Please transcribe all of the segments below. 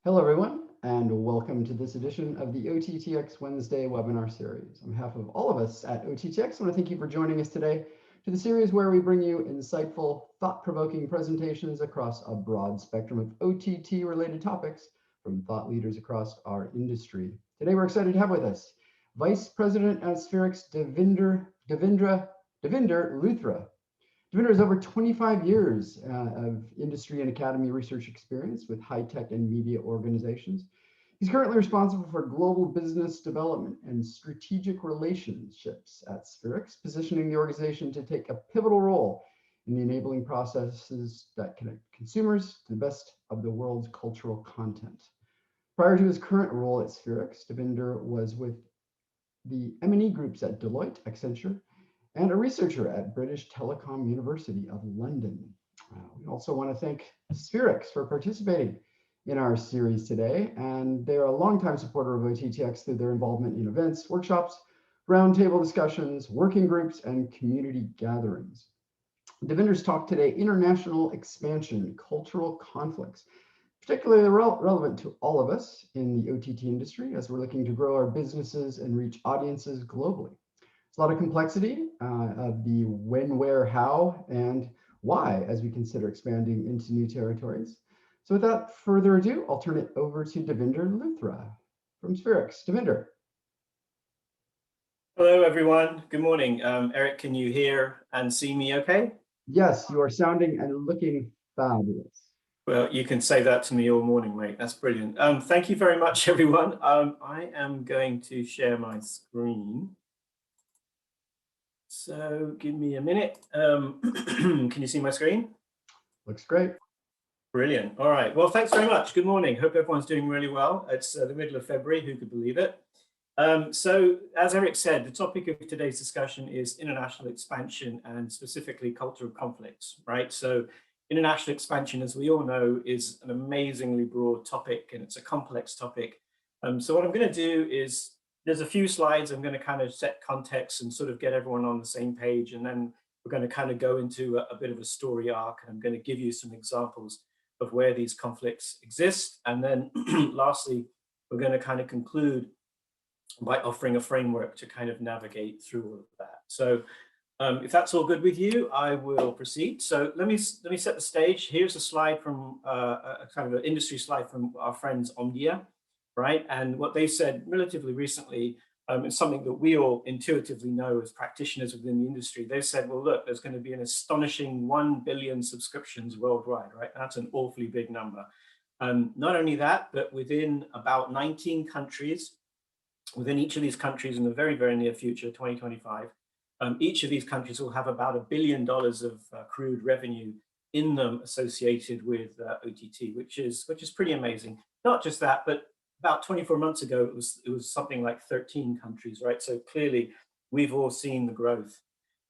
Hello, everyone, and welcome to this edition of the OTT.X Wednesday webinar series. On behalf of all of us at OTT.X, I want to thank you for joining us today to the series where we bring you insightful, thought-provoking presentations across a broad spectrum of OTT-related topics from thought leaders across our industry. Today, we're excited to have with us Vice President at Spherex, Davinder Luthra. Davinder has over 25 years of industry and academy research experience with high-tech and media organizations. He's currently responsible for global business development and strategic relationships at Spherex, positioning the organization to take a pivotal role in the enabling processes that connect consumers to the best of the world's cultural content. Prior to his current role at Spherex, Davinder was with the M&E groups at Deloitte, Accenture, and a researcher at British Telecom University of London. We also want to thank Spherex for participating in our series today, and they're a longtime supporter of OTT.X through their involvement in events, workshops, roundtable discussions, working groups, and community gatherings. Davinder's talk today, International Expansion, Cultural Conflicts, particularly relevant to all of us in the OTT industry as we're looking to grow our businesses and reach audiences globally. It's a lot of complexity of the when, where, how, and why as we consider expanding into new territories. So without further ado, I'll turn it over to Davinder Luthra from Spherex. Davinder. Hello, everyone. Good morning. Eric, can you hear and see me okay? Yes, you are sounding and looking fabulous. Well, you can say that to me all morning, mate. That's brilliant. Thank you very much, everyone. I am going to share my screen. So give me a minute. Can you see my screen? Looks great. Brilliant. All right. Well, thanks very much. Good morning. Hope everyone's doing really well. It's the middle of February. Who could believe it? So as Eric said, the topic of today's discussion is international expansion and specifically cultural conflicts, right? So international expansion, as we all know, is an amazingly broad topic and it's a complex topic. So what I'm going to do is there's a few slides. I'm going to kind of set context and sort of get everyone on the same page. And then we're going to kind of go into a bit of a story arc. And I'm going to give you some examples of where these conflicts exist. And then lastly, we're going to kind of conclude by offering a framework to kind of navigate through all of that. So if that's all good with you, I will proceed. So let me set the stage. Here's a slide from a kind of an industry slide from our friends Omdia. Right, and what they said relatively recently is something that we all intuitively know as practitioners within the industry. They said, well, look, there's going to be an astonishing 1 billion subscriptions worldwide, right? That's an awfully big number. Not only that, but within about 19 countries, within each of these countries in the very, very near future, 2025, each of these countries will have about $1 billion of accrued revenue in them associated with OTT, which is pretty amazing. Not just that, but about 24 months ago, it was something like 13 countries, right? So clearly, we've all seen the growth.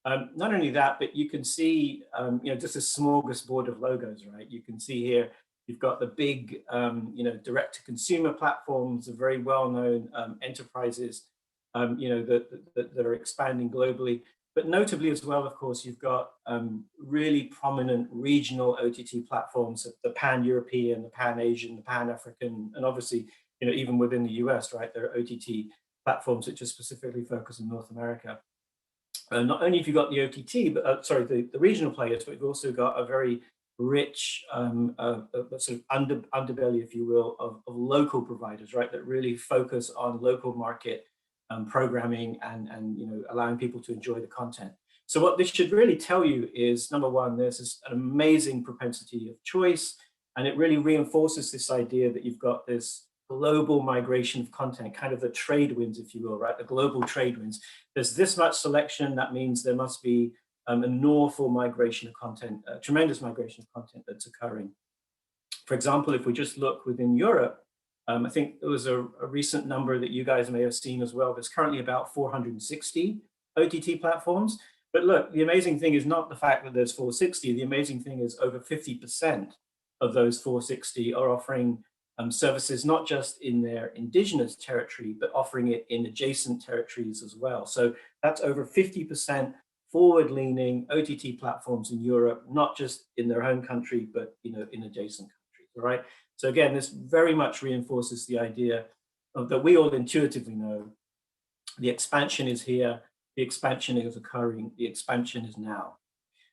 Not only that, but you can see, just a smorgasbord of logos, right? You can see here, you've got the big, direct-to-consumer platforms, the very well-known enterprises, that are expanding globally. But notably as well, of course, you've got really prominent regional OTT platforms, the pan-European, the pan-Asian, the pan-African, and obviously, even within the US, right, there are OTT platforms which are specifically focused in North America. Not only have you got the OTT, but the regional players, but you've also got a very rich sort of underbelly, if you will, of local providers, right, that really focus on local market programming and allowing people to enjoy the content. So what this should really tell you is, number one, there's an amazing propensity of choice, and it really reinforces this idea that you've got this global migration of content, kind of the trade winds, if you will, right? The global trade winds. There's this much selection. That means there must be an awful migration of content, a tremendous migration of content that's occurring. For example, if we just look within Europe, I think there was a recent number that you guys may have seen as well. There's currently about 460 OTT platforms. But look, the amazing thing is not the fact that there's 460. The amazing thing is over 50% of those 460 are offering services, not just in their indigenous territory, but offering it in adjacent territories as well. So that's over 50% forward-leaning OTT platforms in Europe, not just in their home country, but in adjacent countries. All right. So again, this very much reinforces the idea that we all intuitively know the expansion is here, the expansion is occurring, the expansion is now.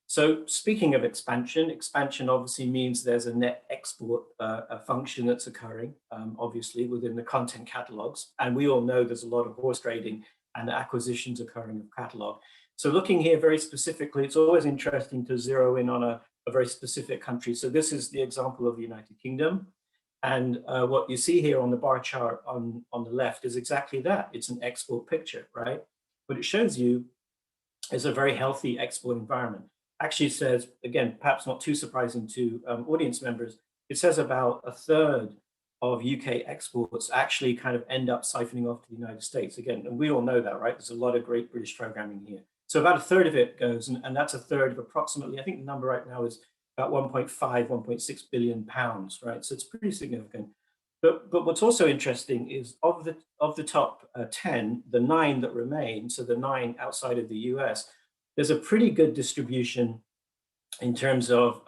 So speaking of expansion, expansion obviously means there's a net export a function that's occurring, obviously within the content catalogs. And we all know there's a lot of horse trading and acquisitions occurring of catalog. So looking here very specifically, it's always interesting to zero in on a very specific country. So this is the example of the United Kingdom. And what you see here on the bar chart on the left is exactly that. It's an export picture, right? What it shows you is a very healthy export environment. Actually says, again, perhaps not too surprising to audience members, it says about a third of UK exports actually kind of end up siphoning off to the United States. Again, and we all know that, right? There's a lot of great British programming here. So about a third of it goes, and that's a third of approximately, I think the number right now is about 1.5, 1.6 billion pounds, right? So it's pretty significant. But what's also interesting is of the top 10, the 9 that remain, so the 9 outside of the US, there's a pretty good distribution in terms of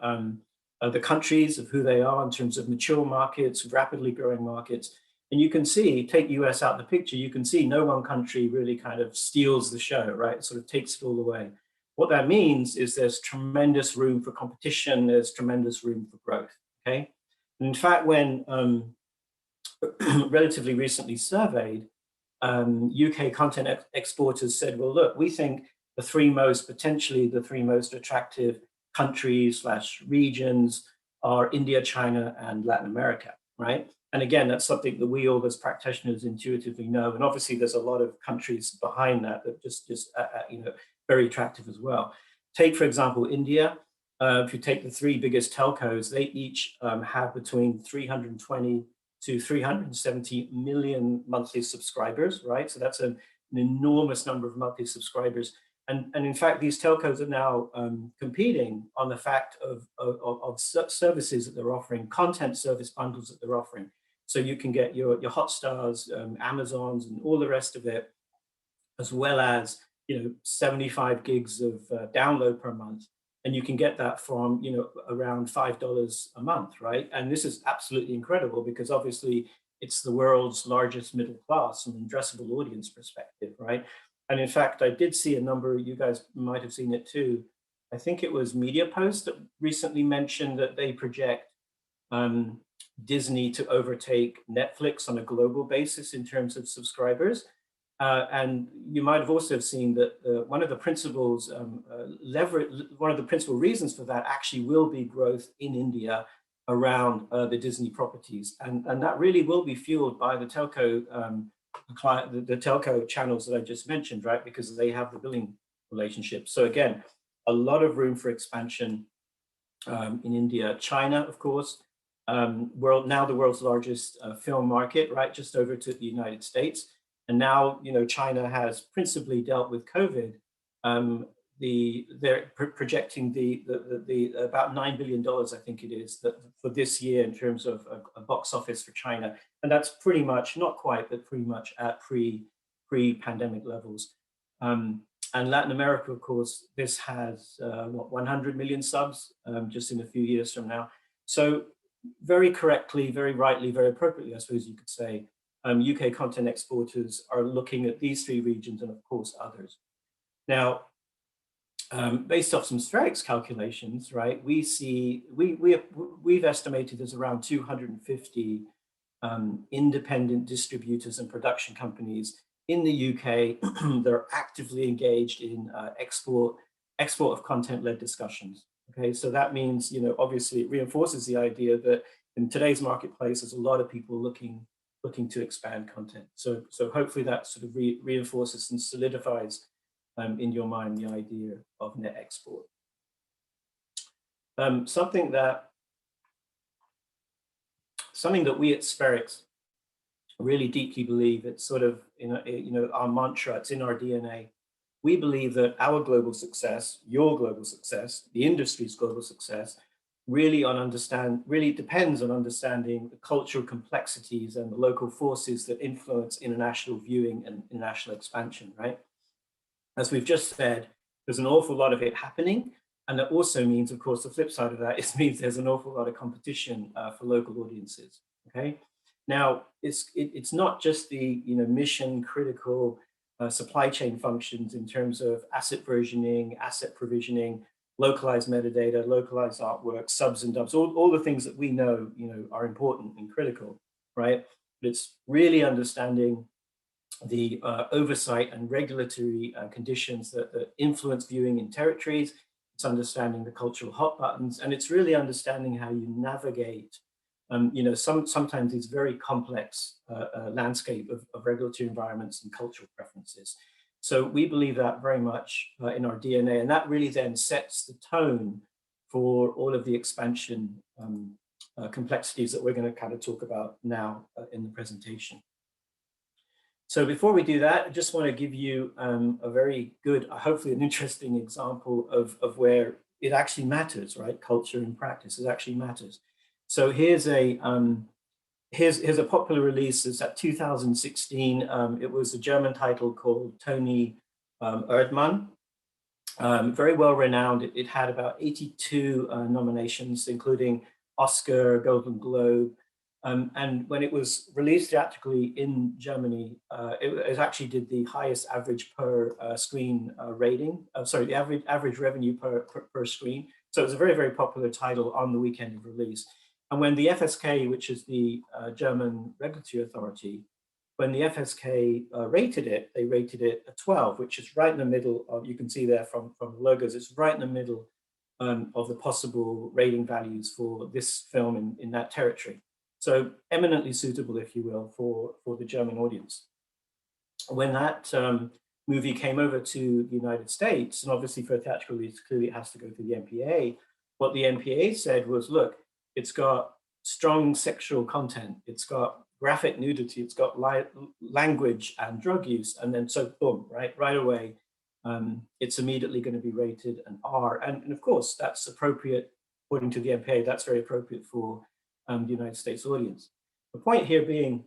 the countries, of who they are, in terms of mature markets, rapidly growing markets. And you can see, take US out of the picture, you can see no one country really kind of steals the show, right? It sort of takes it all away. What that means is there's tremendous room for competition, there's tremendous room for growth, okay? And in fact, when relatively recently surveyed, UK content exporters said, well, look, we think potentially the three most attractive countries / regions are India, China, and Latin America, right? And again, that's something that we all as practitioners intuitively know. And obviously there's a lot of countries behind that just very attractive as well. Take, for example, India. If you take the 3 biggest telcos, they each have between 320 to 370 million monthly subscribers, right? So that's an enormous number of monthly subscribers. And in fact, these telcos are now competing on the fact of services that they're offering, content service bundles that they're offering. So you can get your Hotstars, Amazons, and all the rest of it, as well as 75 gigs of download per month. And you can get that from around $5 a month, right? And this is absolutely incredible because obviously it's the world's largest middle class from an addressable audience perspective, right? And in fact, I did see a number, you guys might have seen it too. I think it was Media Post that recently mentioned that they project Disney to overtake Netflix on a global basis in terms of subscribers. And you might have also seen that one of the principal reasons for that actually will be growth in India around the Disney properties. And that really will be fueled by the telco the telco channels that I just mentioned, right? Because they have the billing relationship. So again, a lot of room for expansion in India. China, of course, now the world's largest film market, right? Just over to the United States. And now, China has principally dealt with COVID. They're projecting the about $9 billion, I think it is, for this year in terms of a box office for China. And that's pretty much, not quite, but pretty much at pre-pandemic levels. And Latin America, of course, this has 100 million subs just in a few years from now. So very correctly, very rightly, very appropriately, I suppose you could say, UK content exporters are looking at these 3 regions and of course others. Now, based off some Spherex calculations, right, we've estimated there's around 250 independent distributors and production companies in the UK that are actively engaged in export of content-led discussions. Okay, so that means, obviously it reinforces the idea that in today's marketplace, there's a lot of people looking to expand content. So hopefully that sort of reinforces and solidifies in your mind the idea of net export. Something that we at Spherex really deeply believe, it's sort of our mantra, it's in our DNA. We believe that our global success, your global success, the industry's global success, really depends on understanding the cultural complexities and the local forces that influence international viewing and international expansion, right? As we've just said, there's an awful lot of it happening, And that also means, of course, the flip side of that, it means there's an awful lot of competition for local audiences. Okay, now it's not just the mission critical supply chain functions in terms of asset versioning, asset provisioning, localized metadata, localized artwork, subs and dubs, all the things that we know are important and critical, right? But it's really understanding the oversight and regulatory conditions that influence viewing in territories. It's understanding the cultural hot buttons, and it's really understanding how you navigate, sometimes these very complex landscape of regulatory environments and cultural preferences. So we believe that very much in our DNA, and that really then sets the tone for all of the expansion complexities that we're going to kind of talk about now in the presentation. So before we do that, I just want to give you a very good, hopefully an interesting example of where it actually matters, right? Culture and practice, it actually matters. So here's a popular release. It's at 2016. It was a German title called Toni Erdmann. Very well renowned. It had about 82 nominations, including Oscar, Golden Globe. And when it was released theatrically in Germany, it actually did the highest average per screen rating. Sorry, the average revenue per screen. So it was a very, very popular title on the weekend of release. And when the FSK, which is the German regulatory authority, when the FSK rated it, they rated it a 12, which is right in the middle of, you can see there from the logos, it's right in the middle of the possible rating values for this film in that territory. So eminently suitable, if you will, for the German audience. When that movie came over to the United States, and obviously for a theatrical release, clearly it has to go through the MPA, what the MPA said was, look, it's got strong sexual content, it's got graphic nudity, it's got language and drug use, and then so boom, right away, it's immediately going to be rated an R. And of course, that's appropriate, according to the MPA, that's very appropriate for the United States audience. The point here being,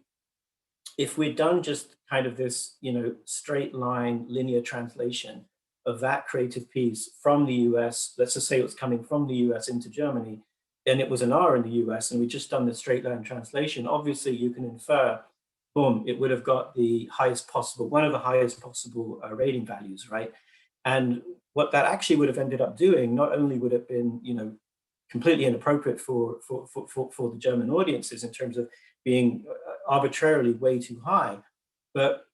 if we'd done just kind of this, straight line linear translation of that creative piece from the US, let's just say it was coming from the US into Germany, and it was an R in the US, and we just done the straight line translation, obviously you can infer, boom, it would have got the highest possible, one of the highest possible rating values, right? And what that actually would have ended up doing, not only would it have been, completely inappropriate for the German audiences in terms of being arbitrarily way too high, but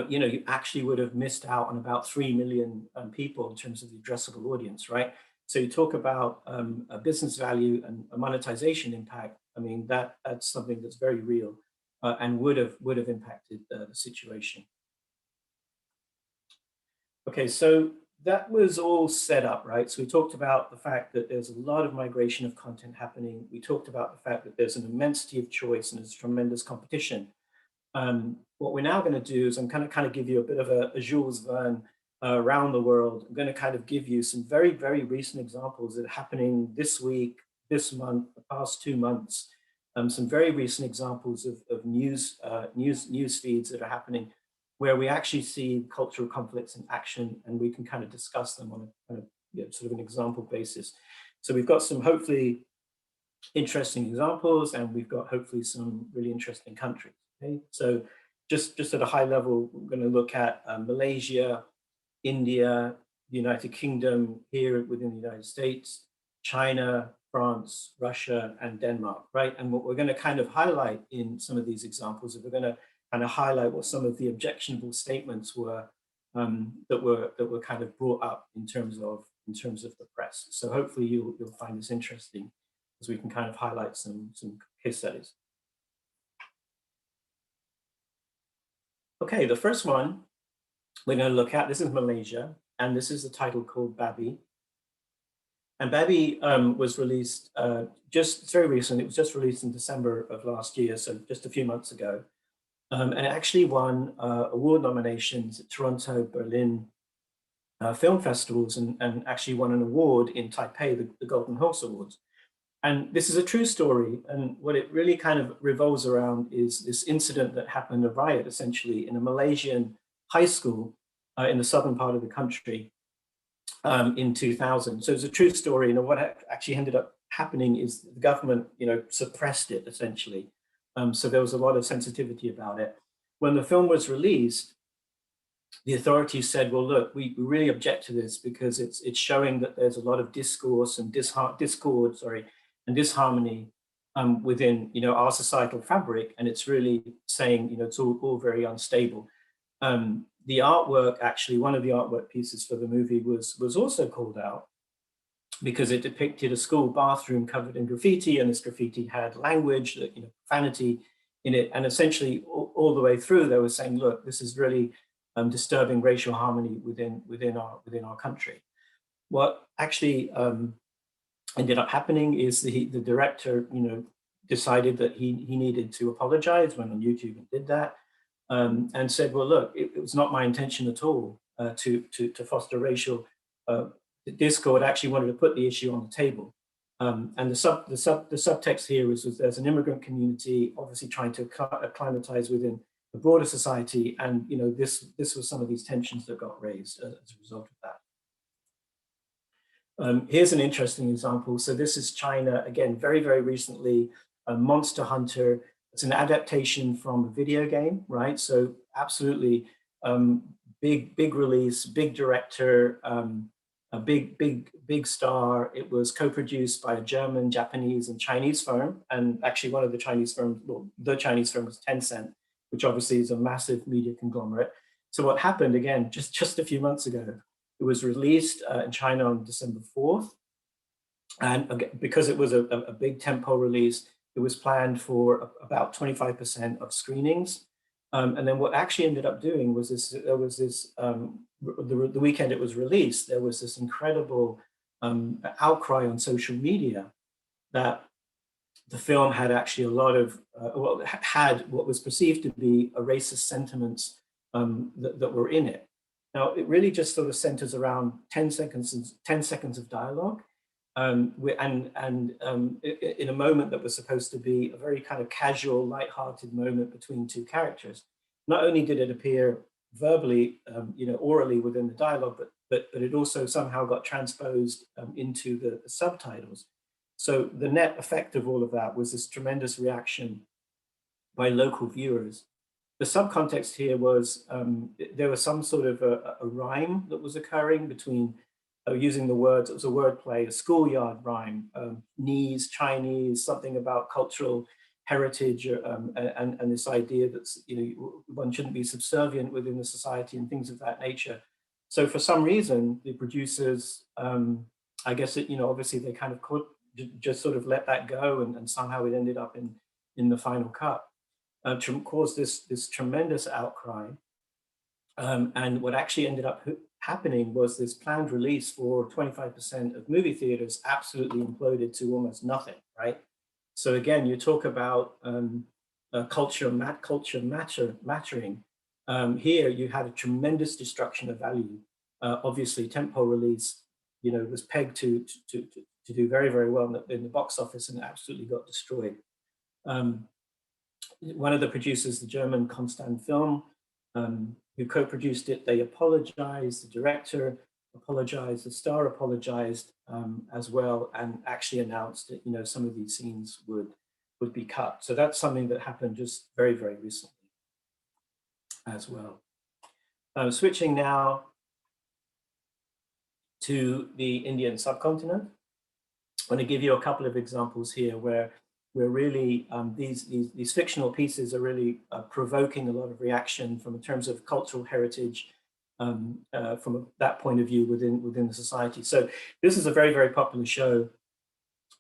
you actually would have missed out on about 3 million people in terms of the addressable audience, right? So you talk about a business value and a monetization impact. I mean, that's something that's very real and would have impacted the situation. Okay, so that was all set up, right? So we talked about the fact that there's a lot of migration of content happening. We talked about the fact that there's an immensity of choice and there's tremendous competition. What we're now going to do is I'm kind of give you a bit of a Jules Verne around the world. I'm going to kind of give you some very, very recent examples that are happening this week, this month, the past 2 months. Some very recent examples of news feeds that are happening where we actually see cultural conflicts in action, and we can kind of discuss them on a sort of an example basis. So we've got some hopefully interesting examples, and we've got hopefully some really interesting countries. Okay, so just at a high level, we're going to look at Malaysia, India, the United Kingdom, here within the United States, China, France, Russia, and Denmark, right? And what we're going to kind of highlight in some of these examples is we're going to kind of highlight what some of the objectionable statements were that were kind of brought up in terms of the press. So hopefully you'll find this interesting as we can kind of highlight some case studies. Okay, the first one we're going to look at, this is Malaysia, and this is the title called Babi. And Babi was released just very recently. It was just released in December of last year, so just a few months ago. And it actually won award nominations at Toronto, Berlin film festivals, and actually won an award in Taipei, the Golden Horse Awards. And this is a true story. And what it really kind of revolves around is this incident that happened, a riot essentially, in a Malaysian high school in the southern part of the country. in 2000. So it's a true story. What actually ended up happening is the government, suppressed it essentially. So there was a lot of sensitivity about it. When the film was released, the authorities said, well, look, we really object to this because it's showing that there's a lot of discourse and discord, and disharmony within, our societal fabric, and it's really saying, it's all very unstable. The artwork, actually, one of the artwork pieces for the movie was also called out because it depicted a school bathroom covered in graffiti, and this graffiti had language, profanity in it, and essentially all the way through they were saying, look, this is really disturbing racial harmony within our country. What actually ended up happening is the director, decided that he needed to apologize, went on YouTube and did that, and said, well, look, it was not my intention at all to foster racial discord. I actually wanted to put the issue on the table. And the subtext here is there's an immigrant community obviously trying to acclimatize within the broader society, and this was some of these tensions that got raised as a result of that. Here's an interesting example. So this is China, again, very, very recently, Monster Hunter. It's an adaptation from a video game, right? So absolutely big release, big director, a big star. It was co-produced by a German, Japanese, and Chinese firm. And actually one of the Chinese firms, well, the Chinese firm was Tencent, which obviously is a massive media conglomerate. So what happened, again, just a few months ago, it was released in China on December 4th. And again, because it was a big tentpole release, it was planned for about 25% of screenings. And then what actually ended up doing was the weekend it was released, there was this incredible outcry on social media that the film had actually a lot of, had what was perceived to be a racist sentiments that were in it. Now, it really just sort of centers around 10 seconds of dialogue, in a moment that was supposed to be a very kind of casual, lighthearted moment between two characters. Not only did it appear verbally, orally within the dialogue, but it also somehow got transposed into the subtitles. So the net effect of all of that was this tremendous reaction by local viewers. The subcontext here was there was some sort of a rhyme that was occurring between using the words. It was a wordplay, a schoolyard rhyme, knees, Chinese, something about cultural heritage, and this idea that one shouldn't be subservient within the society and things of that nature. So for some reason, the producers, I guess obviously they kind of just sort of let that go, and somehow it ended up in the final cut. Caused this tremendous outcry, and what actually ended up happening was this planned release for 25% of movie theaters absolutely imploded to almost nothing, right? So again, you talk about culture mattering. Here you had a tremendous destruction of value. Obviously, tentpole release, was pegged to do very, very well in the box office, and it absolutely got destroyed. One of the producers, the German Constant Film, who co-produced it, they apologized, the director apologized, the star apologized as well, and actually announced that some of these scenes would be cut. So that's something that happened just very, very recently as well. Switching now to the Indian subcontinent. I want to give you a couple of examples here where really these fictional pieces are really provoking a lot of reaction in terms of cultural heritage from that point of view within the society. So this is a very, very popular show.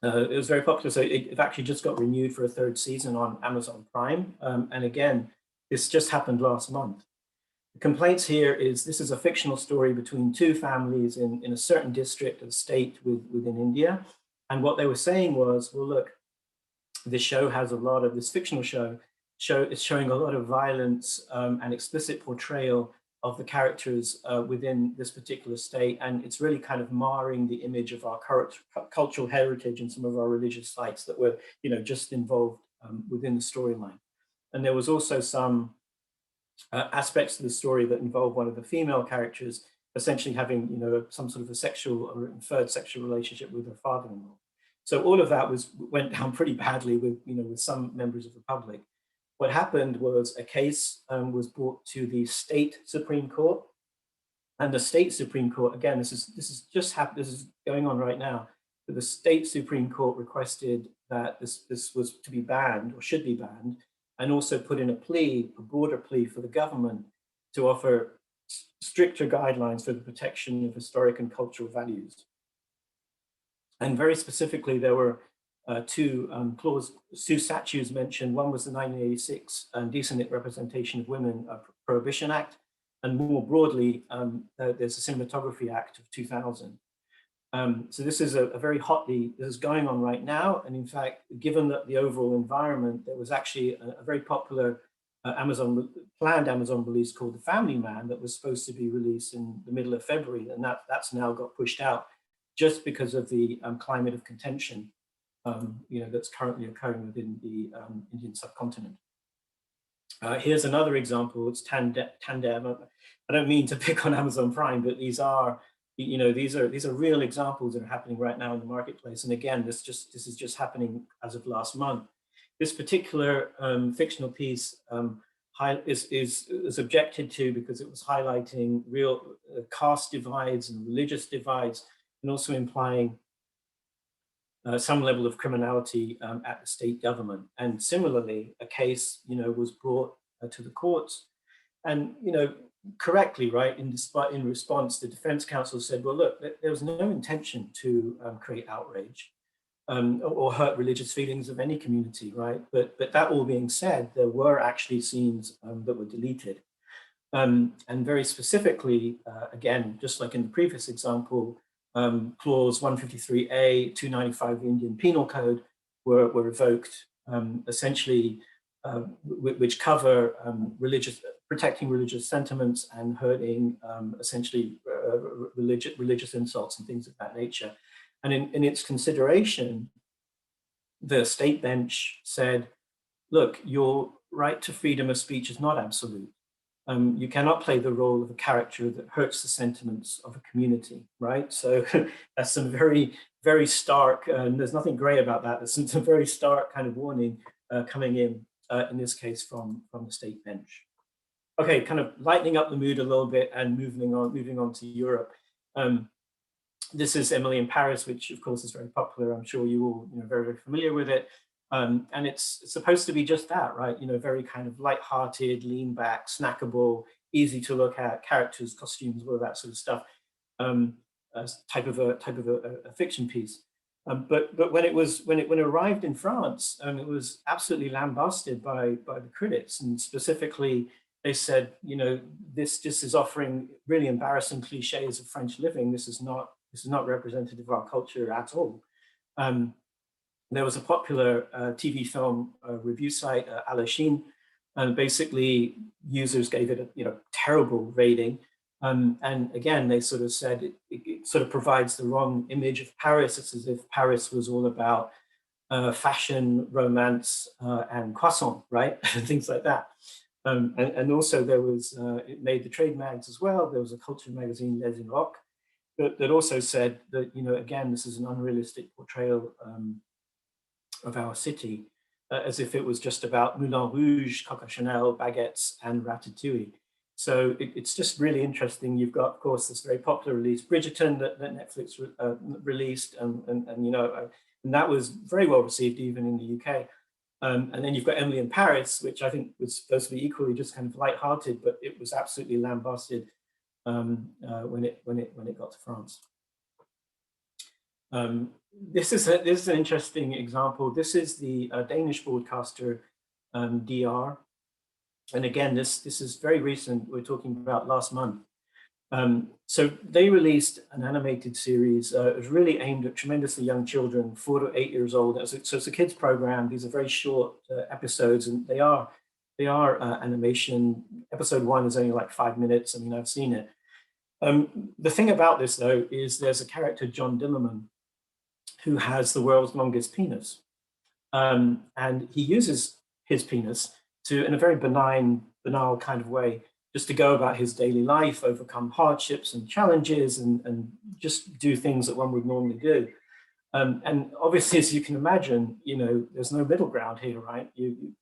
It was very popular, so it actually just got renewed for a third season on Amazon Prime. And again, this just happened last month. The complaints here is this is a fictional story between two families in a certain district or state within India. And what they were saying was, well, look, this show has this fictional show is showing a lot of violence and explicit portrayal of the characters within this particular state, and it's really kind of marring the image of our cultural heritage and some of our religious sites that were, just involved within the storyline. And there was also some aspects of the story that involved one of the female characters essentially having, you know, some sort of a sexual or inferred sexual relationship with her father-in-law. So all of that went down pretty badly with, you know, with some members of the public. What happened was a case was brought to the state Supreme Court, and the state Supreme Court, again, this is going on right now. But the state Supreme Court requested that this was to be banned, or should be banned, and also put in a broader plea for the government to offer stricter guidelines for the protection of historic and cultural values. And very specifically, there were two statutes mentioned. One was the 1986 Decent Representation of Women Prohibition Act, and more broadly, there's a Cinematography Act of 2000. So this is this is going on right now. And in fact, given that the overall environment, there was actually a very popular planned Amazon release called The Family Man that was supposed to be released in the middle of February, and that's now got pushed out just because of the climate of contention, you know, that's currently occurring within the Indian subcontinent. Here's another example. It's Tandem. I don't mean to pick on Amazon Prime, but these are, you know, these are real examples that are happening right now in the marketplace. And again, this is just happening as of last month. This particular fictional piece is objected to because it was highlighting real caste divides and religious divides, and also implying some level of criminality at the state government. And similarly, a case, you know, was brought to the courts, and, you know, correctly, right, in response, the defense counsel said, well, look, there was no intention to create outrage or hurt religious feelings of any community, right? But that all being said, there were actually scenes that were deleted. And very specifically, again, just like in the previous example, clause 153A, 295 of the Indian Penal Code were revoked, essentially, which cover protecting religious sentiments and hurting essentially religious insults and things of that nature. And in its consideration, the state bench said, look, your right to freedom of speech is not absolute. You cannot play the role of a character that hurts the sentiments of a community, right? So that's some very, very stark, and there's nothing gray about that. There's some very stark kind of warning coming in this case from the state bench. Okay, kind of lightening up the mood a little bit and moving on to Europe. This is Emily in Paris, which of course is very popular. I'm sure you all, you know, very, very familiar with it. And it's supposed to be just that, right? You know, very kind of light-hearted, lean back, snackable, easy to look at, characters, costumes, all of that sort of stuff. Type of a fiction piece. But when it arrived in France, it was absolutely lambasted by the critics, and specifically they said, you know, this just is offering really embarrassing cliches of French living. This is not representative of our culture at all. There was a popular TV film review site, Allachine, and basically users gave it a, you know, terrible rating. And again, they sort of said it sort of provides the wrong image of Paris. It's as if Paris was all about fashion, romance, and croissant, right? Things like that. And also there was, it made the trade mags as well. There was a culture magazine, Les Inrocks, that also said that, you know, again, this is an unrealistic portrayal of our city, as if it was just about Moulin Rouge, Coco Chanel, baguettes, and ratatouille. So it's just really interesting. You've got, of course, this very popular release, Bridgerton, that Netflix released, and you know, and that was very well received even in the UK. And then you've got Emily in Paris, which I think was supposed to be equally just kind of lighthearted, but it was absolutely lambasted when it got to France. This is an interesting example. This is the Danish broadcaster DR, and again, this is very recent. We're talking about last month. So they released an animated series. It was really aimed at tremendously young children, 4 to 8 years old. So it's a kids program. These are very short episodes, and they are animation. Episode 1 is only like 5 minutes. I mean, I've seen it. The thing about this, though, is there's a character, John Dillerman, who has the world's longest penis. And he uses his penis to, in a very banal kind of way, just to go about his daily life, overcome hardships and challenges, and just do things that one would normally do. And obviously, as you can imagine, there's no middle ground here, right? You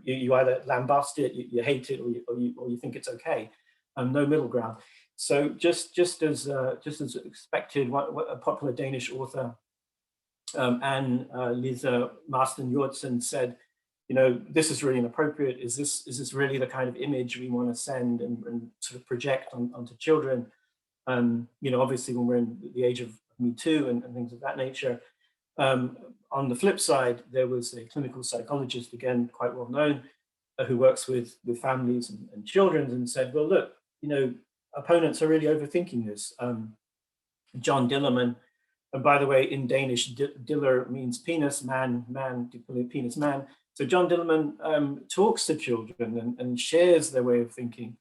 either lambast it, you hate it, or you think it's okay. No middle ground. So just as expected, what a popular Danish author, Anne Lise Marston Jortsen, said, this is really inappropriate. Is this really the kind of image we want to send and sort of project onto children? Obviously, when we're in the age of Me Too and things of that nature. On the flip side, there was a clinical psychologist, again, quite well known, who works with families and children, and said, well, look, opponents are really overthinking this. John Dillerman, and by the way, in Danish, diller means penis, man, penis, man. So John Dillerman talks to children and shares their way of thinking.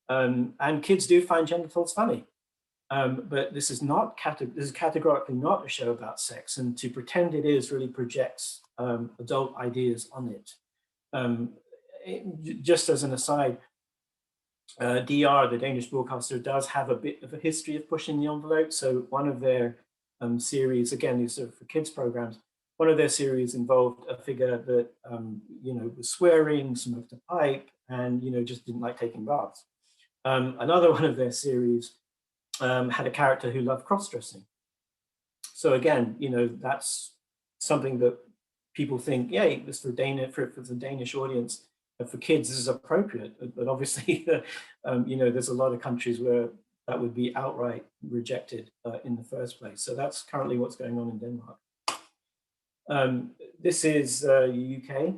And kids do find genitals funny. But this is categorically not a show about sex, and to pretend it is really projects adult ideas on it. Just as an aside, DR, the Danish broadcaster, does have a bit of a history of pushing the envelope. So one of their series, again, these are for kids programs, one of their series involved a figure that, was swearing, smoked a pipe, and, just didn't like taking baths. Another one of their series had a character who loved cross-dressing. So again, that's something that people think, yeah, this for the Danish audience, for kids, this is appropriate. But obviously, there's a lot of countries where that would be outright rejected in the first place. So that's currently what's going on in Denmark. This is UK.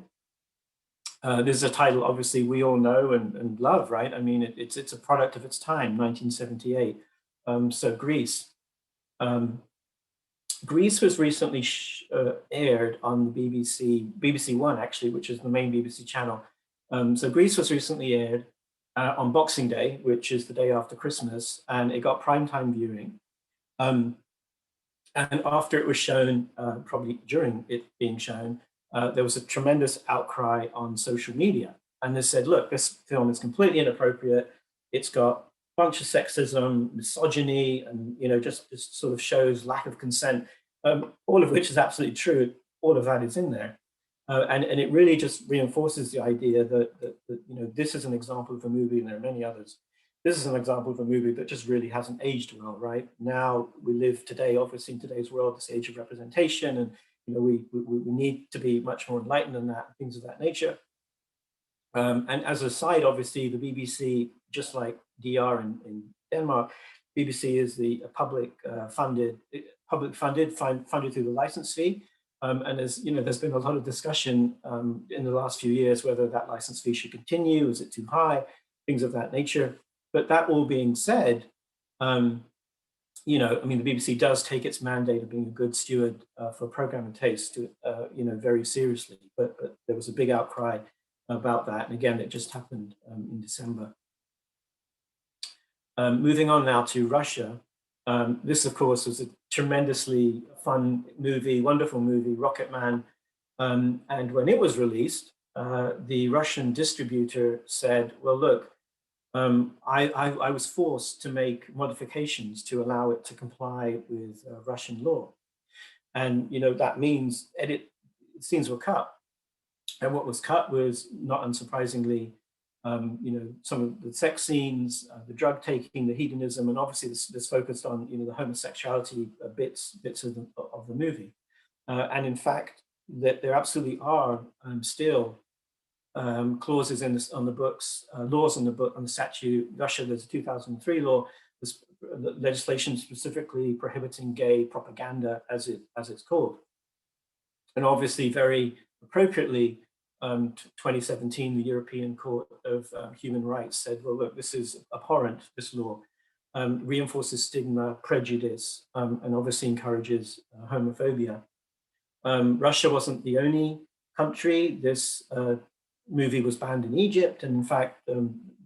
This is a title, obviously, we all know and love, right? I mean, it's a product of its time, 1978. So Greece. Greece was recently aired on the BBC One, actually, which is the main BBC channel. So Greece was recently aired on Boxing Day, which is the day after Christmas, and it got primetime viewing. And after it was shown, probably during it being shown, there was a tremendous outcry on social media. And they said, look, this film is completely inappropriate. It's got a bunch of sexism, misogyny, and just sort of shows lack of consent, all of which is absolutely true. All of that is in there. And it really just reinforces the idea that this is an example of a movie, and there are many others. This is an example of a movie that just really hasn't aged well, right? Now we live today, obviously in today's world, this age of representation, and we need to be much more enlightened than that, things of that nature. And as a side, obviously, the BBC, just like DR in Denmark, BBC is the public funded through the license fee. And as there's been a lot of discussion in the last few years whether that license fee should continue, is it too high, things of that nature. But that all being said, I mean, the BBC does take its mandate of being a good steward for program and taste, very seriously. But there was a big outcry about that, and again, it just happened in December. Moving on now to Russia. This, of course, was a tremendously fun movie, wonderful movie, Rocket Man. And when it was released, the Russian distributor said, well, look, I was forced to make modifications to allow it to comply with Russian law. And, that means scenes were cut. And what was cut was, not unsurprisingly, some of the sex scenes, the drug taking, the hedonism, and obviously this focused on, the homosexuality bits of the movie. And in fact, that there absolutely are still clauses on the books, laws on the statute. Russia, there's a 2003 law, there's legislation specifically prohibiting gay propaganda, as it's called. And obviously, very appropriately, 2017, the European Court of Human Rights said, well, look, this is abhorrent, this law, reinforces stigma, prejudice, and obviously encourages homophobia. Russia wasn't the only country. This movie was banned in Egypt, and in fact,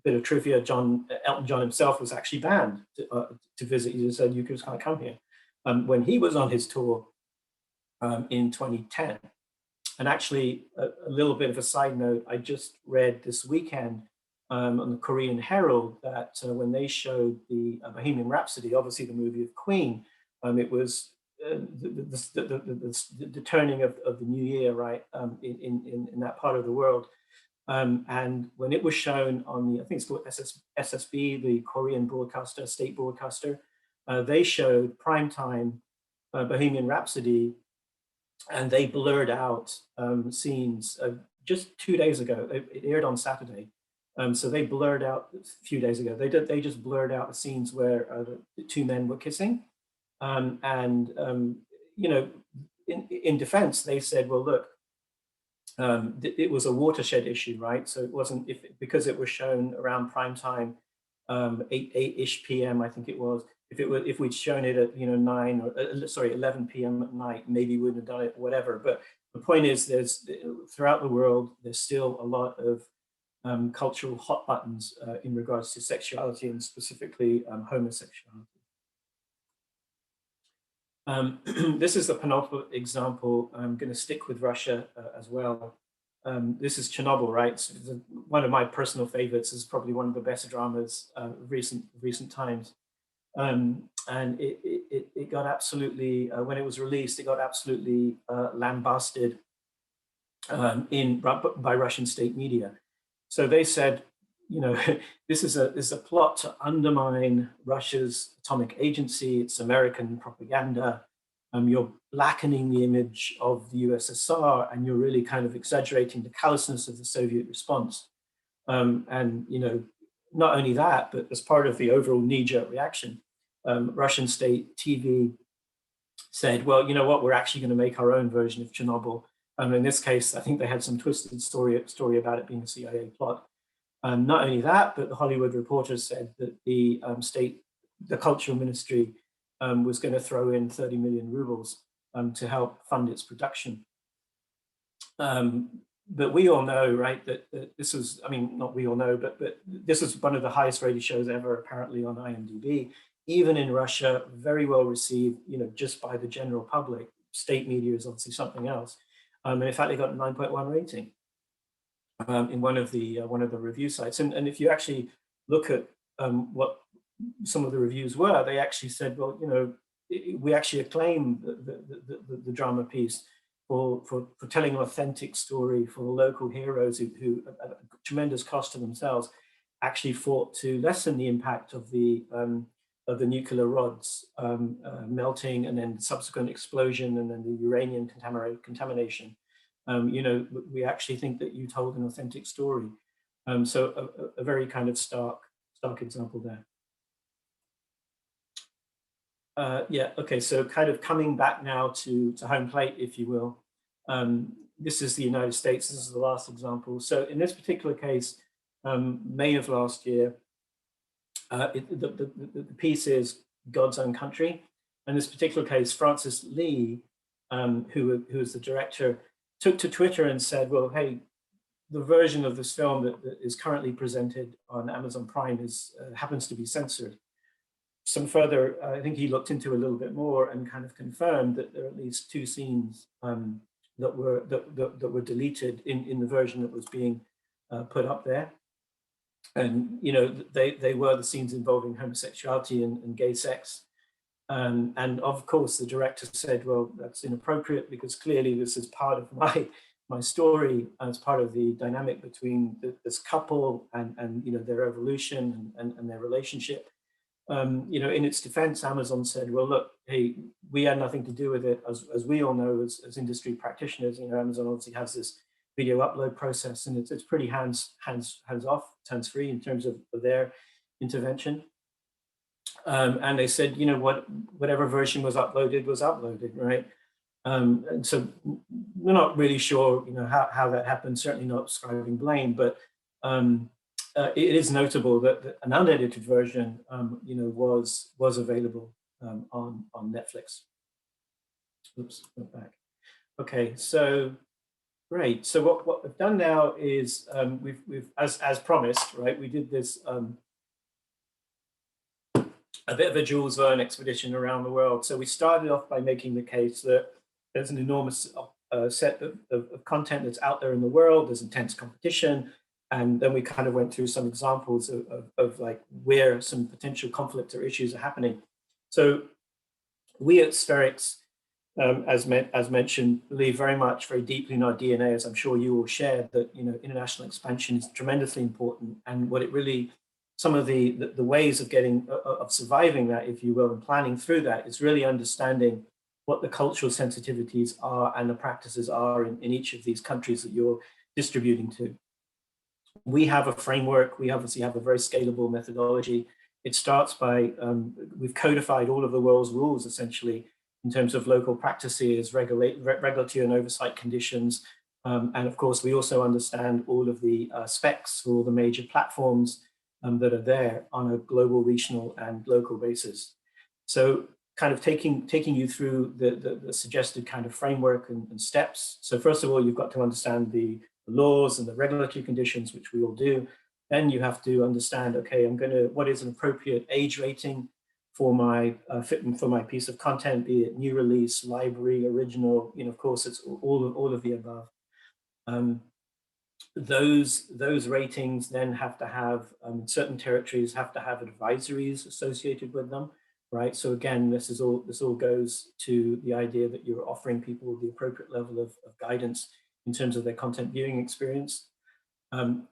bit of trivia, Elton John himself was actually banned to visit. He just said, you just can't come here. When he was on his tour in 2010. And actually, a little bit of a side note, I just read this weekend on the Korean Herald that when they showed the Bohemian Rhapsody, obviously the movie of Queen, it was the turning of the new year, right, in that part of the world. And when it was shown on the, I think it's called SSB, the Korean broadcaster, state broadcaster, they showed primetime Bohemian Rhapsody, and they blurred out scenes just 2 days ago. It aired on Saturday. So they blurred out a few days ago. They just blurred out the scenes where the two men were kissing. You know, in defense, they said, well, look, it was a watershed issue, right? So it wasn't, because it was shown around prime time, 8-ish p.m. I think it was. If we'd shown it at 11 p.m. at night, maybe we wouldn't have done it, whatever. But the point is, there's throughout the world, there's still a lot of cultural hot buttons in regards to sexuality, and specifically homosexuality. This is the penultimate example. I'm going to stick with Russia as well. This is Chernobyl, right? So one of my personal favorites. Is probably one of the best dramas of recent times. And it got absolutely, when it was released, it got absolutely lambasted by Russian state media. So they said, you know, this is a plot to undermine Russia's atomic agency. It's American propaganda. You're blackening the image of the USSR, and you're really kind of exaggerating the callousness of the Soviet response. And you know, not only that, but as part of the overall knee-jerk reaction, Russian state TV said, well, you know what, we're actually going to make our own version of Chernobyl. In this case, I think they had some twisted story about it being a CIA plot. Not only that, but the Hollywood Reporter said that the cultural ministry was going to throw in 30 million rubles to help fund its production. But we all know, right, that this was, I mean, not we all know, but this was one of the highest rated shows ever, apparently, on IMDb. Even in Russia, very well received, you know, just by the general public. State media is obviously something else. And in fact, they got a 9.1 rating in one of the review sites. And if you actually look at what some of the reviews were, they actually said, well, you know, we actually acclaim the drama piece for telling an authentic story, for the local heroes who at a tremendous cost to themselves, actually fought to lessen the impact of the nuclear rods melting, and then subsequent explosion, and then the uranium contamination. You know, we actually think that you told an authentic story. So a very kind of stark example there. Yeah, okay, so kind of coming back now to home plate, if you will. This is the United States. This is the last example. So in this particular case, May of last year, the piece is God's Own Country. In this particular case, Francis Lee, who is the director, took to Twitter and said, well, hey, the version of this film that is currently presented on Amazon Prime happens to be censored. Some further, I think he looked into a little bit more and kind of confirmed that there are at least 2 scenes that were deleted in the version that was being put up there. And you know, they were the scenes involving homosexuality and gay sex. And of course, the director said, well, that's inappropriate, because clearly this is part of my story, as part of the dynamic between this couple and you know, their evolution and their relationship. You know, in its defense, Amazon said, well, look, hey, we had nothing to do with it. As we all know, as industry practitioners, you know, Amazon obviously has this video upload process, and it's pretty hands off, hands free in terms of their intervention. And they said, you know, whatever version was uploaded, right? And so we're not really sure, you know, how that happened. Certainly not ascribing blame, but it is notable that an unedited version, you know, was available on Netflix. Oops, went back. Okay, so great. So what we've done now is we've as promised, right? We did this a bit of a Jules Verne expedition around the world. So we started off by making the case that there's an enormous set of content that's out there in the world. There's intense competition. And then we kind of went through some examples of like where some potential conflict or issues are happening. So we at Spherex, as mentioned, believe very deeply in our DNA, as I'm sure you all share, that international expansion is tremendously important. And what it really, some of the ways of surviving that, if you will, and planning through that, is really understanding what the cultural sensitivities are and the practices are in each of these countries that you're distributing to. We have a framework. We obviously have a very scalable methodology. It starts by, we've codified all of the world's rules, essentially, in terms of local practices, regulatory and oversight conditions. And of course, we also understand all of the specs for all the major platforms that are there on a global, regional, and local basis. So kind of taking you through the suggested kind of framework and steps. So first of all, you've got to understand the laws and the regulatory conditions, which we all do. Then you have to understand, okay, what is an appropriate age rating for my piece of content, be it new release, library, original, of course, it's all of the above. Those ratings then have to have, certain territories have to have advisories associated with them, right? So again, this all goes to the idea that you're offering people the appropriate level of guidance in terms of their content viewing experience.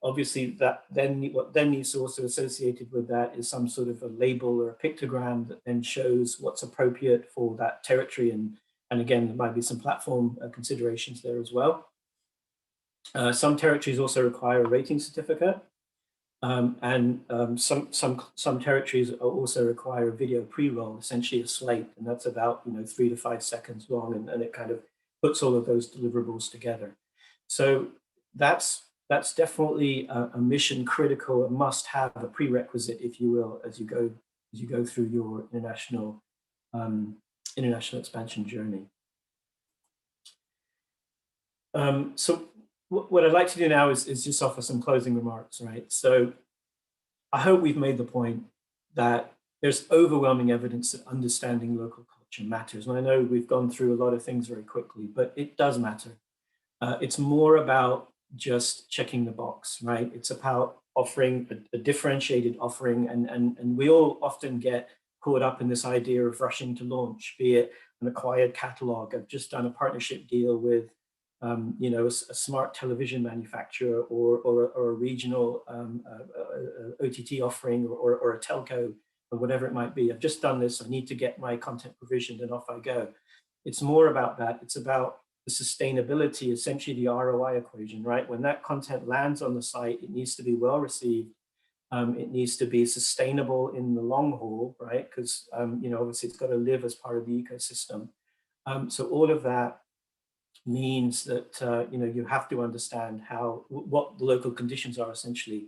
Obviously, what then needs to also associated with that is some sort of a label or a pictogram that then shows what's appropriate for that territory. And again, there might be some platform considerations there as well. Some territories also require a rating certificate. And some territories also require a video pre-roll, essentially a slate, and that's about 3 to 5 seconds long, and it kind of puts all of those deliverables together. So that's definitely a mission critical, a must-have, a prerequisite, if you will, as you go through your international expansion journey. So what I'd like to do now is just offer some closing remarks, right? So I hope we've made the point that there's overwhelming evidence that understanding local culture matters. And I know we've gone through a lot of things very quickly, but it does matter. It's more about just checking the box, right? It's about offering a differentiated offering, and we all often get caught up in this idea of rushing to launch, be it an acquired catalog. I've just done a partnership deal with a smart television manufacturer or a regional OTT offering or a telco or whatever it might be. I've just done this. I need to get my content provisioned and off I go. It's more about that. It's about the sustainability, essentially the ROI equation, right? When that content lands on the site, it needs to be well received. It needs to be sustainable in the long haul, right? Because obviously it's got to live as part of the ecosystem. So all of that means that you have to understand what the local conditions are, essentially,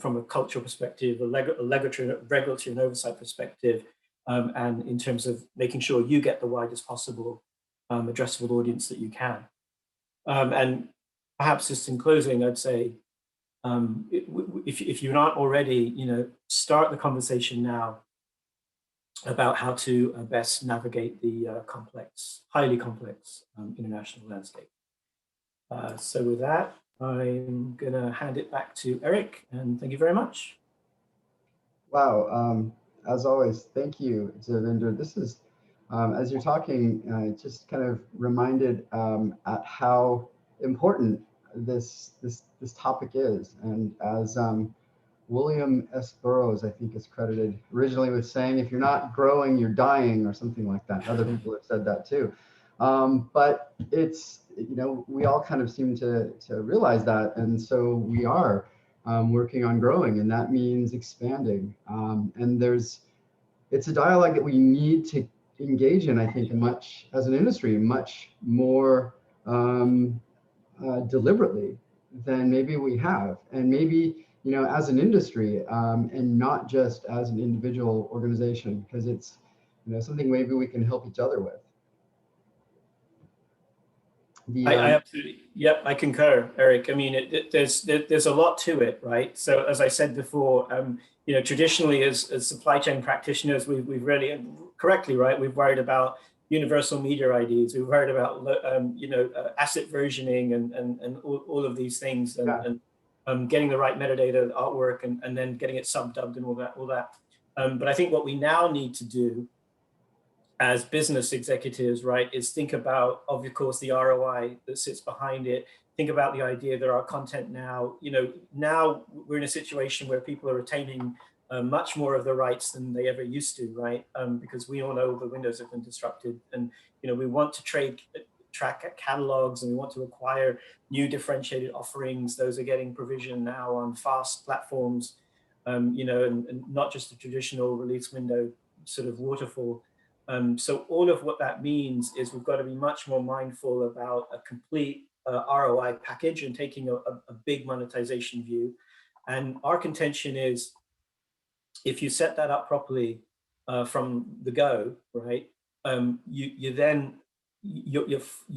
from a cultural perspective, a regulatory and oversight perspective, and in terms of making sure you get the widest possible addressable audience that you can. And perhaps just in closing, I'd say, if you're not already, start the conversation now about how to best navigate the highly complex international landscape. So with that, I'm gonna hand it back to Eric, and thank you very much. Wow, as always, thank you, Davinder. This is, as you're talking, just kind of reminded at how important this topic is, and as William S. Burroughs, I think, is credited originally with saying, if you're not growing, you're dying, or something like that. Other people have said that too. But it's, we all kind of seem to realize that. And so we are working on growing, and that means expanding. And it's a dialogue that we need to engage in, I think, as an industry, much more deliberately than maybe we have. And maybe, as an industry, and not just as an individual organization, because it's, something maybe we can help each other with. I absolutely, yep, I concur, Eric. I mean, there's a lot to it, right? So as I said before, traditionally as supply chain practitioners, we've really, correctly, right, we've worried about universal media IDs, we've worried about asset versioning and all of these things, and getting the right metadata, artwork, and then getting it sub-dubbed and all that. But I think what we now need to do as business executives, right, is think about, of course, the ROI that sits behind it. Think about the idea that our content now, now we're in a situation where people are retaining much more of the rights than they ever used to, right? Because we all know the windows have been disrupted, and we want to track catalogs, and we want to acquire new differentiated offerings. Those are getting provisioned now on fast platforms, and not just the traditional release window sort of waterfall. So all of what that means is we've got to be much more mindful about a complete ROI package and taking a big monetization view. And our contention is, if you set that up properly from the go, right, you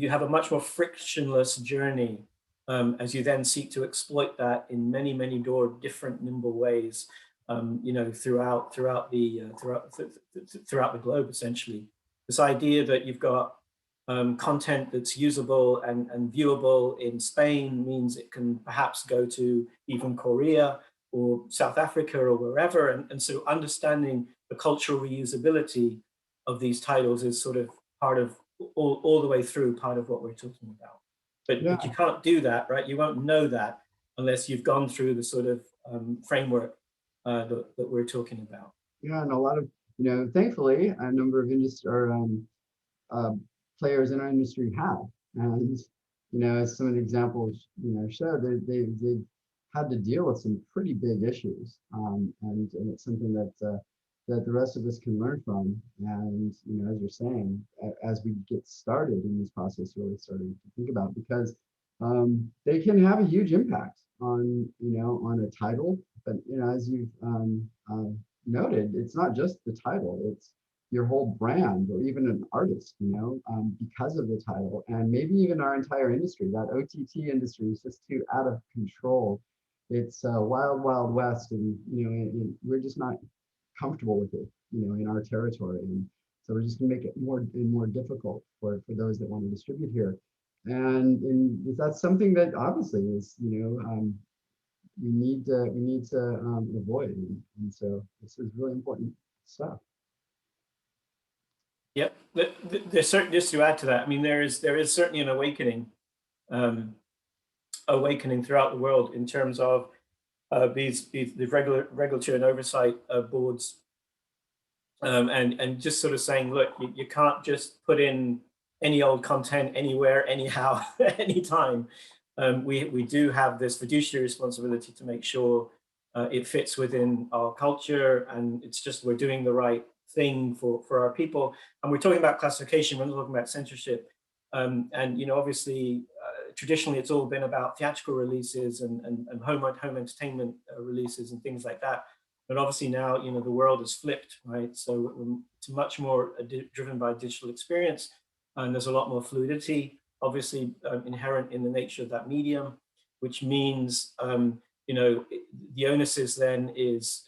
have a much more frictionless journey as you then seek to exploit that in many different nimble ways, throughout the globe, essentially. This idea that you've got content that's usable and viewable in Spain means it can perhaps go to even Korea or South Africa or wherever. And so understanding the cultural reusability of these titles is sort of part of all the way through part of what we're talking about. But you can't do that, right? You won't know that unless you've gone through the sort of framework that we're talking about. Yeah, and a lot of, thankfully, a number of players in our industry have. And, as some of the examples, show, they've had to deal with some pretty big issues. And it's something that the rest of us can learn from. And, as you're saying, as we get started in this process, really starting to think about, because they can have a huge impact on, on a title. But, as you've noted, it's not just the title, it's your whole brand, or even an artist, because of the title, and maybe even our entire industry. That OTT industry is just too out of control. It's wild west, and we're just not comfortable with it, in our territory, and so we're just going to make it more and more difficult for those that want to distribute here. And that's something that obviously is, we need to avoid, and so this is really important stuff. Yep, there's certainly, just to add to that, I mean, there is certainly an awakening throughout the world in terms of the regulatory and oversight boards, and just sort of saying, look, you can't just put in any old content anywhere, anyhow, anytime. We do have this fiduciary responsibility to make sure it fits within our culture, and it's just, we're doing the right thing for our people. And we're talking about classification, we're not talking about censorship. And obviously, traditionally it's all been about theatrical releases and home entertainment releases and things like that. But obviously now, the world has flipped, right? So it's much more driven by digital experience, and there's a lot more fluidity, obviously, inherent in the nature of that medium, which means, the onus is then is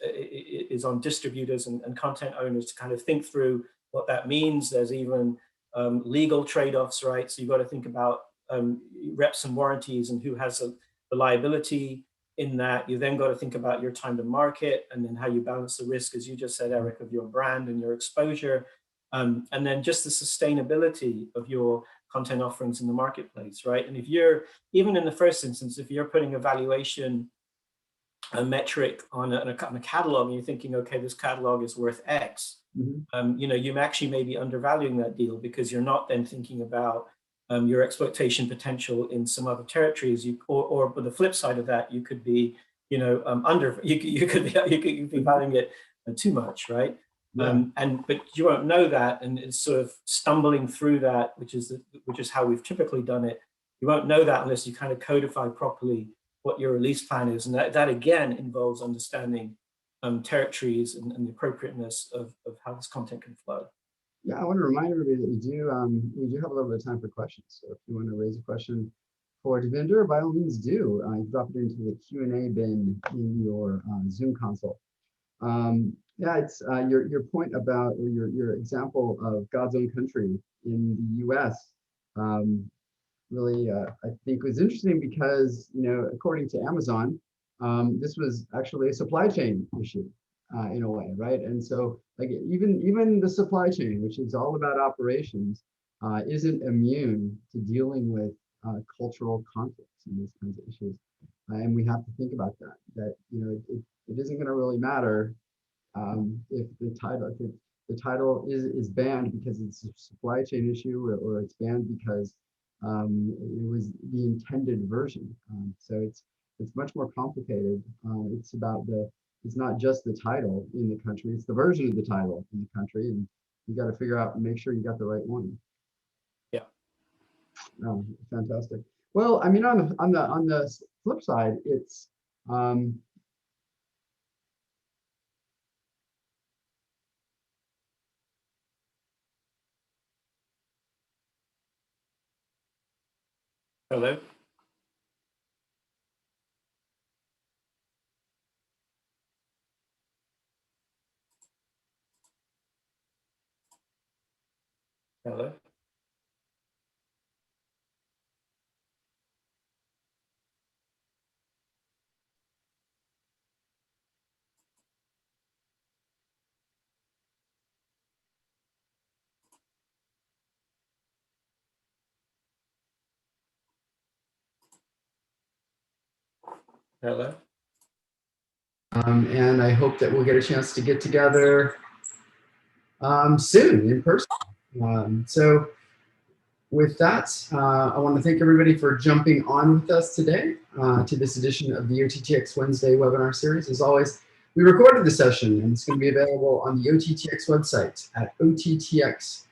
on distributors and content owners to kind of think through what that means. There's even legal trade-offs, right? So you've got to think about reps and warranties and who has the liability in that. You then got to think about your time to market, and then how you balance the risk, as you just said, Eric, of your brand and your exposure, and then just the sustainability of your content offerings in the marketplace, right? And if you're, even in the first instance, if you're putting a valuation, a metric on a catalog, and you're thinking, okay, this catalog is worth X, you actually may be undervaluing that deal, because you're not then thinking about your exploitation potential in some other territories. Or the flip side of that, you could be, you could be valuing it too much, right? Yeah. But you won't know that, and it's sort of stumbling through that, which is how we've typically done it. You won't know that unless you kind of codify properly what your release plan is, and that again involves understanding territories and the appropriateness of how this content can flow. Yeah, I want to remind everybody that we do have a little bit of time for questions. So if you want to raise a question for Davinder, by all means do. Drop it into the Q&A bin in your Zoom console. Yeah, it's your point about, or your example of God's own country in the U.S. Really, I think was interesting, because according to Amazon, this was actually a supply chain issue in a way, right? And so like even the supply chain, which is all about operations, isn't immune to dealing with cultural conflicts and these kinds of issues. And we have to think about that it isn't going to really matter if the title is banned because it's a supply chain issue, or it's banned because it was the intended version. So it's much more complicated. It's not just the title in the country, it's the version of the title in the country, and you got to figure out and make sure you got the right one. Yeah. Oh, fantastic. Well, I mean, on the flip side, it's Hello. Hello. Hello. and I hope that we'll get a chance to get together soon in person. So with that, I want to thank everybody for jumping on with us today to this edition of the OTT.X Wednesday webinar series. As always, we recorded the session, and it's going to be available on the OTT.X website at OTT.X.org,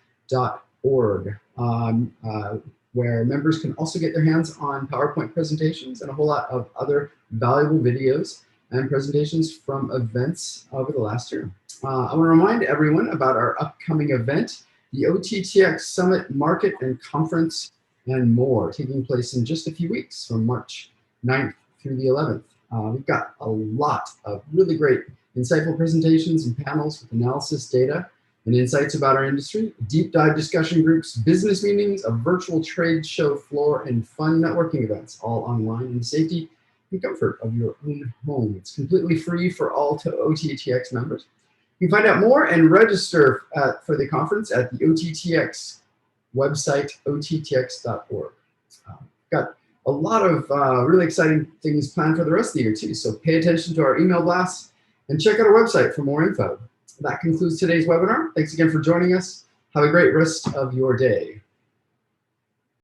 where members can also get their hands on PowerPoint presentations and a whole lot of other valuable videos and presentations from events over the last year. I want to remind everyone about our upcoming event, the OTT.X Summit Market and Conference and more, taking place in just a few weeks from March 9th through the 11th. We've got a lot of really great insightful presentations and panels with analysis, data, and insights about our industry, deep dive discussion groups, business meetings, a virtual trade show floor, and fun networking events, all online in the safety and comfort of your own home. It's completely free for all OTT.X members. You can find out more and register for the conference at the OTT.X website, OTT.X.org. Got a lot of really exciting things planned for the rest of the year too, so pay attention to our email blasts and check out our website for more info. That concludes today's webinar. Thanks again for joining us. Have a great rest of your day.